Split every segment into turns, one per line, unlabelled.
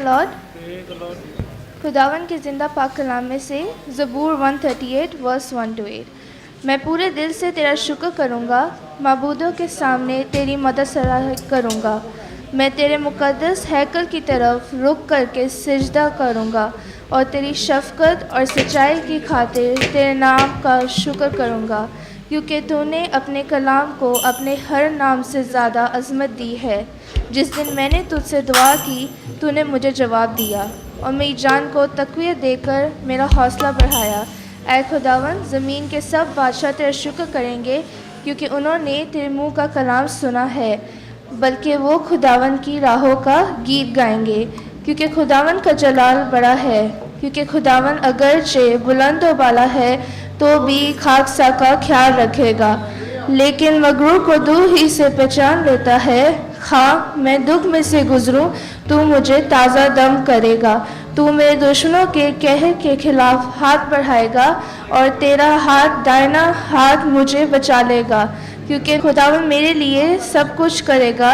Lord. खुदावन के ज़िंदा पाक कलाम में से ज़बूर 138 वर्स 1 to 8। मैं पूरे दिल से तेरा शुक्र करूँगा, माबूदों के सामने तेरी मदद सराह करूँगा। मैं तेरे मुक़द्दस हैकल की तरफ रुक करके सिजदा करूँगा और तेरी शफ़क़त और सच्चाई की खातिर तेरे नाम का शुक्र करूँगा, क्योंकि तूने अपने कलाम को अपने हर नाम से ज़्यादा अज़मत दी है। जिस दिन मैंने तुझसे दुआ की, तूने मुझे जवाब दिया और मेरी जान को तक़वियत देकर मेरा हौसला बढ़ाया। ऐ खुदावन, ज़मीन के सब बादशाह तेरा शुक्र करेंगे, क्योंकि उन्होंने तेरे मुँह का कलाम सुना है। बल्कि वो खुदावन की राहों का गीत गाएंगे, क्योंकि खुदावन का जलाल बड़ा है। क्योंकि खुदावन अगरचे बुलंद व बाला है, तो भी खाकसा का ख्याल रखेगा, लेकिन मगरूर को दूर ही से पहचान लेता है। हाँ, मैं दुख में से गुजरूं, तू मुझे ताज़ा दम करेगा। तू मेरे दुश्मनों के कहर के खिलाफ हाथ बढ़ाएगा और तेरा हाथ दाहिना हाथ मुझे बचा लेगा, क्योंकि खुदावन मेरे लिए सब कुछ करेगा।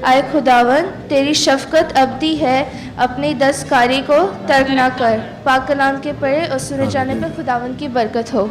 आए खुदावन, तेरी शफ़क़त अबदी है, अपनी दस्तकारी को तर्क ना कर। पाक कलाम के पढ़े और सुने जाने पर खुदावन की बरकत हो।